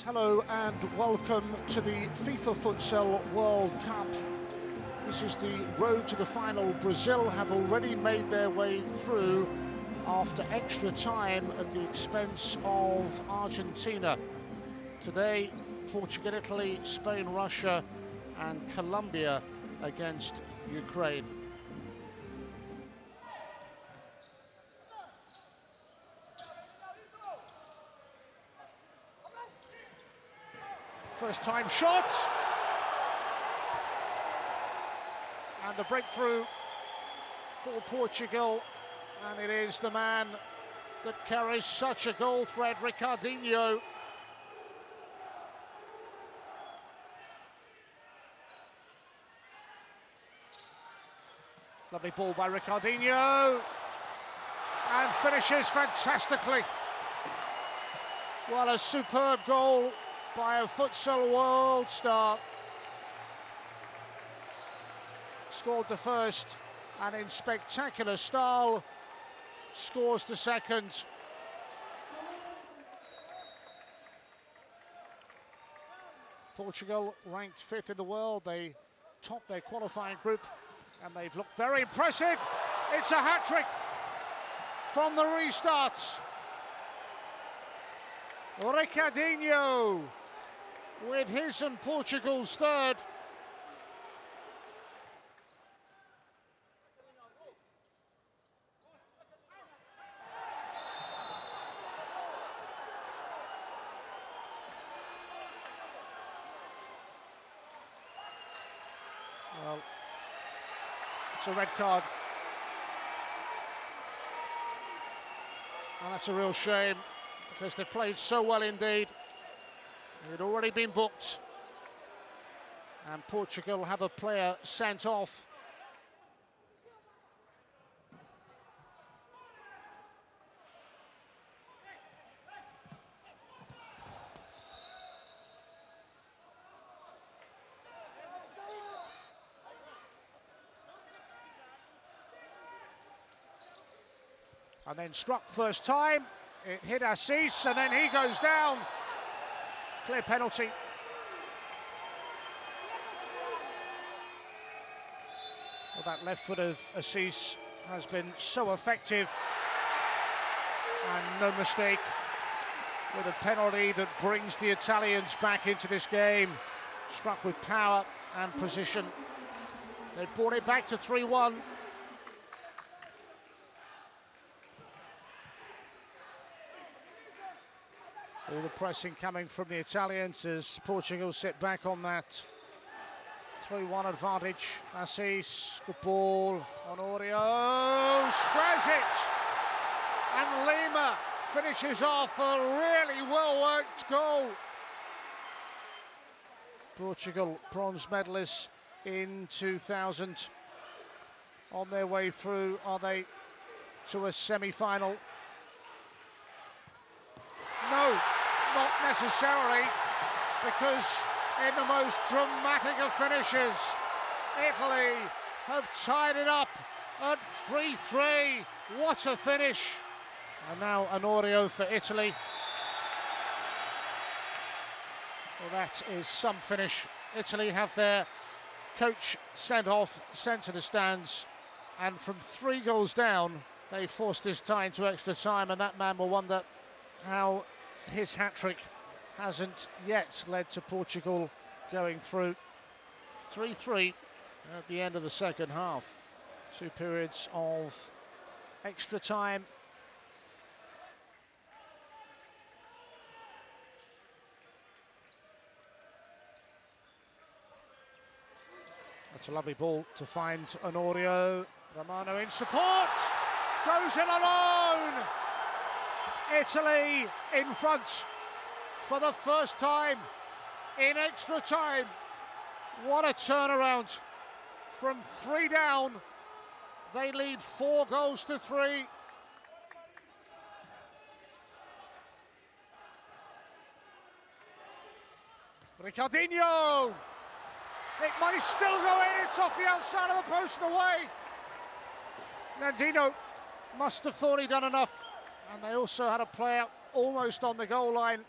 Hello and welcome to the FIFA Futsal World Cup. This is the road to the final. Brazil have already made their way through after extra time at the expense of Argentina. Today, Portugal, Italy, Spain, Russia and Colombia against Ukraine. First time shot, and the breakthrough for Portugal, and it is the man that carries such a goal thread, Ricardinho. Lovely ball by Ricardinho, and finishes fantastically. Well, a superb goal by a futsal world star. Scored the first and in spectacular style scores the second. Portugal ranked 5th in the world. They topped their qualifying group and they've looked very impressive. It's a hat-trick from the restarts. Ricardinho with his and Portugal's third. Well, it's a red card. And that's a real shame because they played so well indeed. It had already been booked, and Portugal have a player sent off. And then struck first time, it hit Assis, and then he goes down. Clear penalty. Well, that left foot of Assis has been so effective, and no mistake, with a penalty that brings the Italians back into this game. Struck with power and precision. They brought it back to 3-1. All the pressing coming from the Italians as Portugal sit back on that 3-1 advantage. Assis, good ball, Honorio squares it, and Lima finishes off a really well-worked goal. Portugal, bronze medalists in 2000, on their way through, are they, to a semi-final? No, not necessarily, because in the most dramatic of finishes, Italy have tied it up at 3-3. What a finish! And now Honorio for Italy. Well, that is some finish. Italy have their coach sent off, sent to the stands, and from 3 goals down, they forced this tie into extra time, and that man will wonder how his hat-trick hasn't yet led to Portugal going through. 3-3 at the end of the second half. 2 periods of extra time. That's a lovely ball to find Honorio. Romano in support, goes in alone. Italy in front for the first time in extra time. What a turnaround. From 3 down, they lead 4 goals to 3. Ricardinho! It might still go in, it's off the outside of the post and away. Nandino must have thought he'd done enough. And they also had a player almost on the goal line,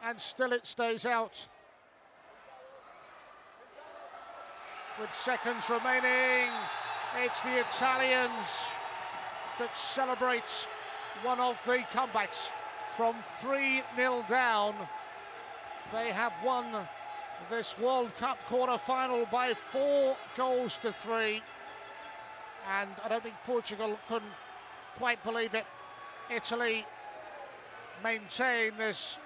and still it stays out. With seconds remaining, it's the Italians that celebrate one of the comebacks from 3-0 down. They have won this World Cup quarter-final by 4 goals to 3, and I don't think Portugal couldn't quite believe it. Italy maintain this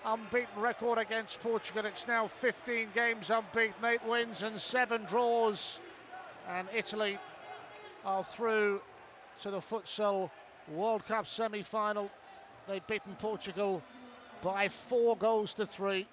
unbeaten record against Portugal. It's now 15 games unbeaten, 8 wins and 7 draws, and Italy are through to the Futsal World Cup semi-final. They've beaten Portugal by 4 goals to 3.